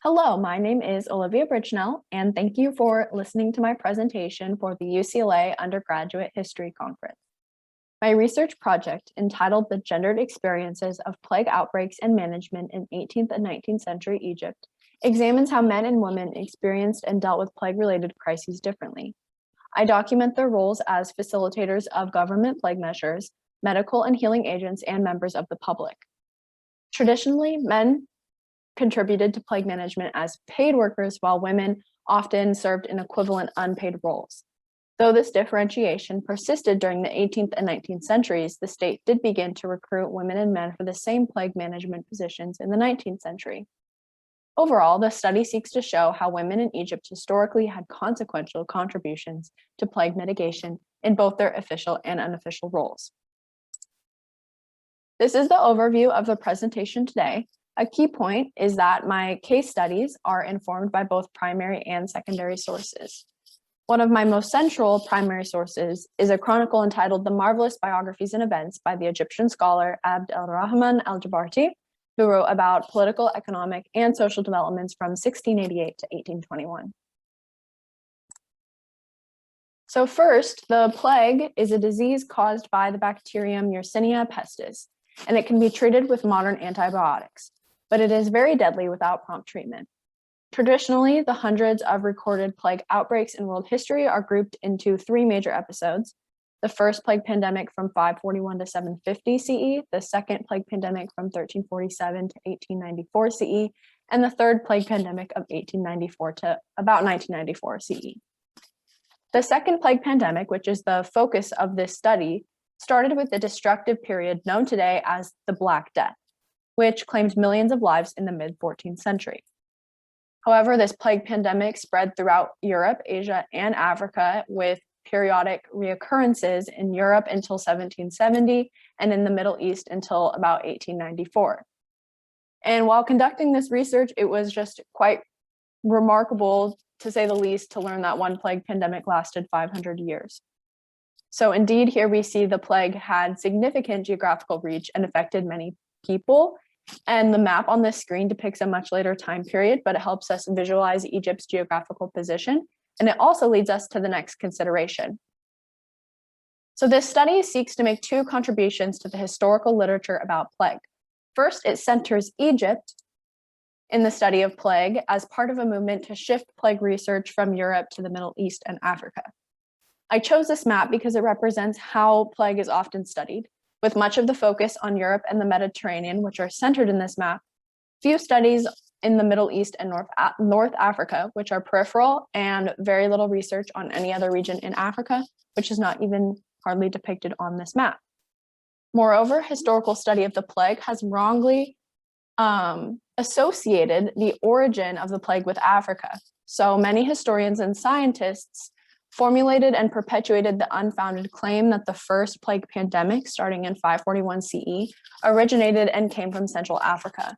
Hello, my name is Olivia Bridgnell, and thank you for listening to my presentation for the UCLA Undergraduate History Conference. My research project, entitled The Gendered Experiences of Plague Outbreaks and Management in 18th and 19th Century Egypt, examines how men and women experienced and dealt with plague-related crises differently. I document their roles as facilitators of government plague measures, medical and healing agents, and members of the public. Traditionally, men contributed to plague management as paid workers, while women often served in equivalent unpaid roles. Though this differentiation persisted during the 18th and 19th centuries, the state did begin to recruit women and men for the same plague management positions in the 19th century. Overall, the study seeks to show how women in Egypt historically had consequential contributions to plague mitigation in both their official and unofficial roles. This is the overview of the presentation today. A key point is that my case studies are informed by both primary and secondary sources. One of my most central primary sources is a chronicle entitled The Marvelous Biographies and Events by the Egyptian scholar Abd el-Rahman al-Jabarti, who wrote about political, economic, and social developments from 1688 to 1821. So first, the plague is a disease caused by the bacterium Yersinia pestis, and it can be treated with modern antibiotics, but it is very deadly without prompt treatment. Traditionally, the hundreds of recorded plague outbreaks in world history are grouped into three major episodes: the first plague pandemic from 541 to 750 CE, the second plague pandemic from 1347 to 1894 CE, and the third plague pandemic of 1894 to about 1994 CE. The second plague pandemic, which is the focus of this study, started with the destructive period known today as the Black Death, which claimed millions of lives in the mid-14th century. However, this plague pandemic spread throughout Europe, Asia, and Africa, with periodic reoccurrences in Europe until 1770 and in the Middle East until about 1894. And while conducting this research, it was just quite remarkable, to say the least, to learn that one plague pandemic lasted 500 years. So indeed, here we see the plague had significant geographical reach and affected many people. And the map on this screen depicts a much later time period, but it helps us visualize Egypt's geographical position. And it also leads us to the next consideration. So this study seeks to make two contributions to the historical literature about plague. First, it centers Egypt in the study of plague as part of a movement to shift plague research from Europe to the Middle East and Africa. I chose this map because it represents how plague is often studied, with much of the focus on Europe and the Mediterranean, which are centered in this map, few studies in the Middle East and North Africa, which are peripheral, and very little research on any other region in Africa, which is not even hardly depicted on this map. Moreover, historical study of the plague has wrongly associated the origin of the plague with Africa. So many historians and scientists formulated and perpetuated the unfounded claim that the first plague pandemic, starting in 541 CE, originated and came from Central Africa.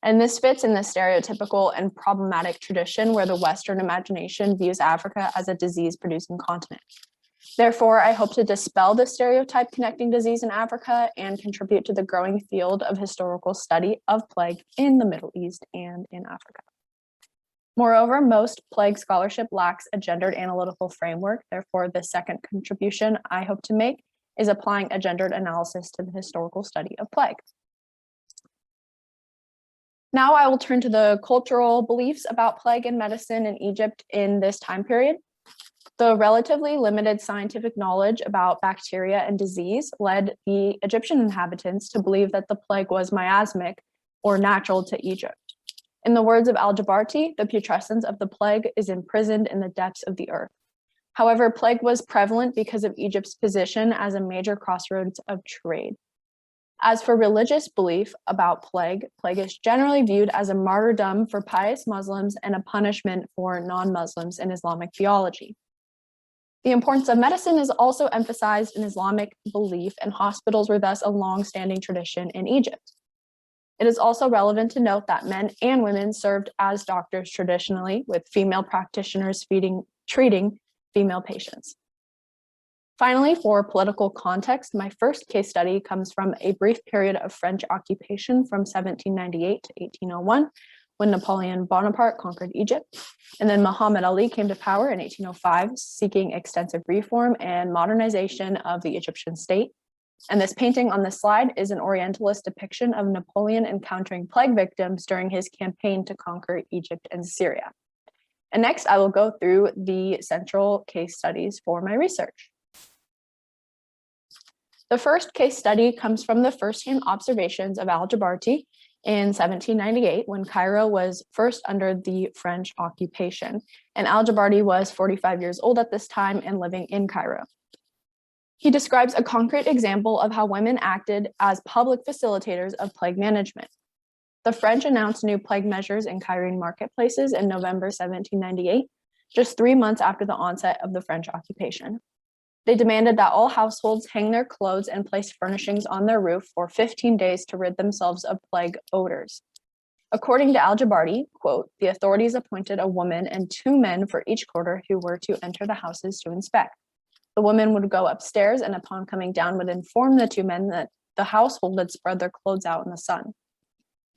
And this fits in the stereotypical and problematic tradition where the Western imagination views Africa as a disease-producing continent. Therefore, I hope to dispel the stereotype connecting disease in Africa and contribute to the growing field of historical study of plague in the Middle East and in Africa. Moreover, most plague scholarship lacks a gendered analytical framework. Therefore, the second contribution I hope to make is applying a gendered analysis to the historical study of plague. Now I will turn to the cultural beliefs about plague and medicine in Egypt in this time period. The relatively limited scientific knowledge about bacteria and disease led the Egyptian inhabitants to believe that the plague was miasmic or natural to Egypt. In the words of al-Jabarti, the putrescence of the plague is imprisoned in the depths of the earth. However, plague was prevalent because of Egypt's position as a major crossroads of trade. As for religious belief about plague, plague is generally viewed as a martyrdom for pious Muslims and a punishment for non-Muslims in Islamic theology. The importance of medicine is also emphasized in Islamic belief, and hospitals were thus a long-standing tradition in Egypt. It is also relevant to note that men and women served as doctors traditionally, with female practitioners treating female patients. Finally, for political context, my first case study comes from a brief period of French occupation from 1798 to 1801, when Napoleon Bonaparte conquered Egypt. And then Muhammad Ali came to power in 1805, seeking extensive reform and modernization of the Egyptian state. And this painting on this slide is an Orientalist depiction of Napoleon encountering plague victims during his campaign to conquer Egypt and Syria. And next, I will go through the central case studies for my research. The first case study comes from the firsthand observations of Al-Jabarti in 1798, when Cairo was first under the French occupation. And Al-Jabarti was 45 years old at this time and living in Cairo. He describes a concrete example of how women acted as public facilitators of plague management. The French announced new plague measures in Cairene marketplaces in November 1798, just 3 months after the onset of the French occupation. They demanded that all households hang their clothes and place furnishings on their roof for 15 days to rid themselves of plague odors. According to Al-Jabarti, quote, the authorities appointed a woman and 2 men for each quarter who were to enter the houses to inspect. The woman would go upstairs and upon coming down would inform the 2 men that the household had spread their clothes out in the sun.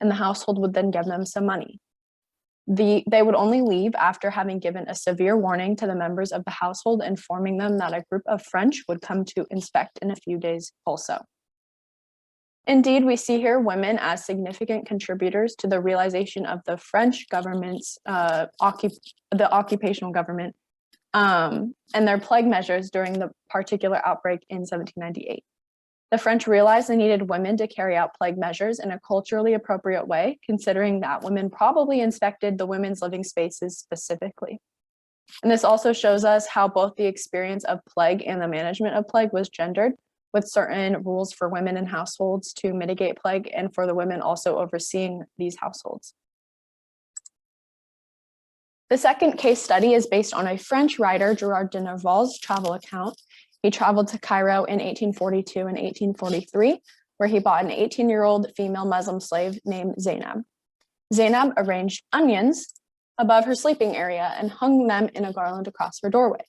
And the household would then give them some money. They would only leave after having given a severe warning to the members of the household, informing them that a group of French would come to inspect in a few days also. Indeed, we see here women as significant contributors to the realization of the French government's, the occupational government, and their plague measures during the particular outbreak in 1798. The French realized they needed women to carry out plague measures in a culturally appropriate way, considering that women probably inspected the women's living spaces specifically. And this also shows us how both the experience of plague and the management of plague was gendered, with certain rules for women in households to mitigate plague and for the women also overseeing these households. The second case study is based on a French writer, Gerard de Nerval's travel account. He traveled to Cairo in 1842 and 1843, where he bought an 18-year-old female Muslim slave named Zainab. Zainab arranged onions above her sleeping area and hung them in a garland across her doorway.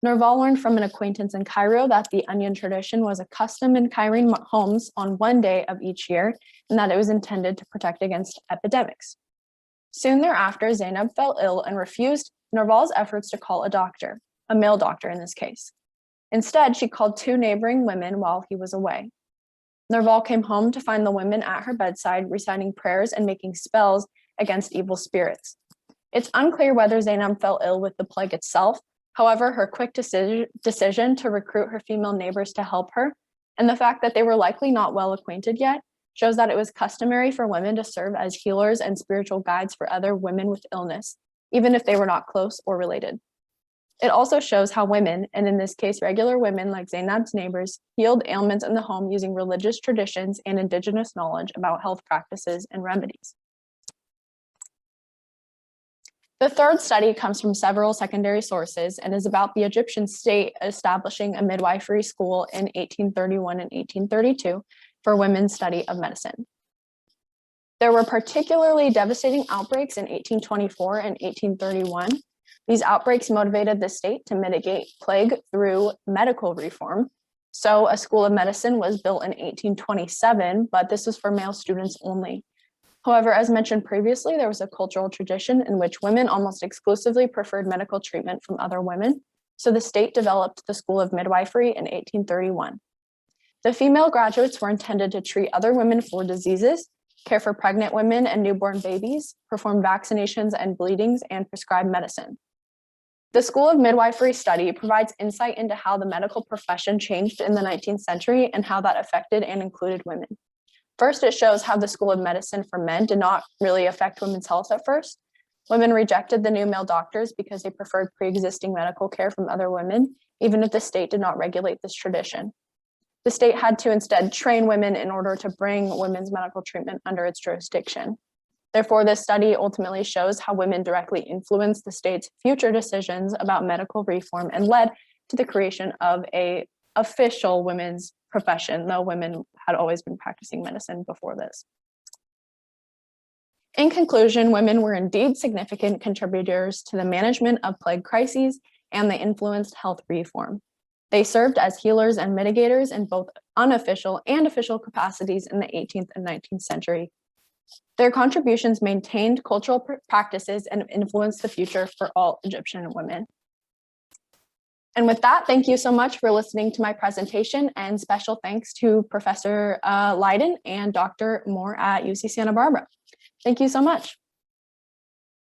Nerval learned from an acquaintance in Cairo that the onion tradition was a custom in Cairene homes on one day of each year, and that it was intended to protect against epidemics. Soon thereafter, Zainab fell ill and refused Nerval's efforts to call a doctor, a male doctor in this case. Instead, she called 2 neighboring women while he was away. Nerval came home to find the women at her bedside reciting prayers and making spells against evil spirits. It's unclear whether Zainab fell ill with the plague itself. However, her quick decision to recruit her female neighbors to help her, and the fact that they were likely not well acquainted yet, shows that it was customary for women to serve as healers and spiritual guides for other women with illness, even if they were not close or related. It also shows how women, and in this case regular women like Zainab's neighbors, healed ailments in the home using religious traditions and indigenous knowledge about health practices and remedies. The third study comes from several secondary sources and is about the Egyptian state establishing a midwifery school in 1831 and 1832 for women's study of medicine. There were particularly devastating outbreaks in 1824 and 1831. These outbreaks motivated the state to mitigate plague through medical reform. So a school of medicine was built in 1827, but this was for male students only. However, as mentioned previously, there was a cultural tradition in which women almost exclusively preferred medical treatment from other women. So the state developed the School of Midwifery in 1831. The female graduates were intended to treat other women for diseases, care for pregnant women and newborn babies, perform vaccinations and bleedings, and prescribe medicine. The School of Midwifery study provides insight into how the medical profession changed in the 19th century and how that affected and included women. First, it shows how the School of Medicine for men did not really affect women's health at first. Women rejected the new male doctors because they preferred pre-existing medical care from other women, even if the state did not regulate this tradition. The state had to instead train women in order to bring women's medical treatment under its jurisdiction. Therefore, this study ultimately shows how women directly influenced the state's future decisions about medical reform and led to the creation of an official women's profession, though women had always been practicing medicine before this. In conclusion, women were indeed significant contributors to the management of plague crises, and they influenced health reform. They served as healers and mitigators in both unofficial and official capacities in the 18th and 19th century. Their contributions maintained cultural practices and influenced the future for all Egyptian women. And with that, thank you so much for listening to my presentation, and special thanks to Professor Leiden and Dr. Moore at UC Santa Barbara. Thank you so much.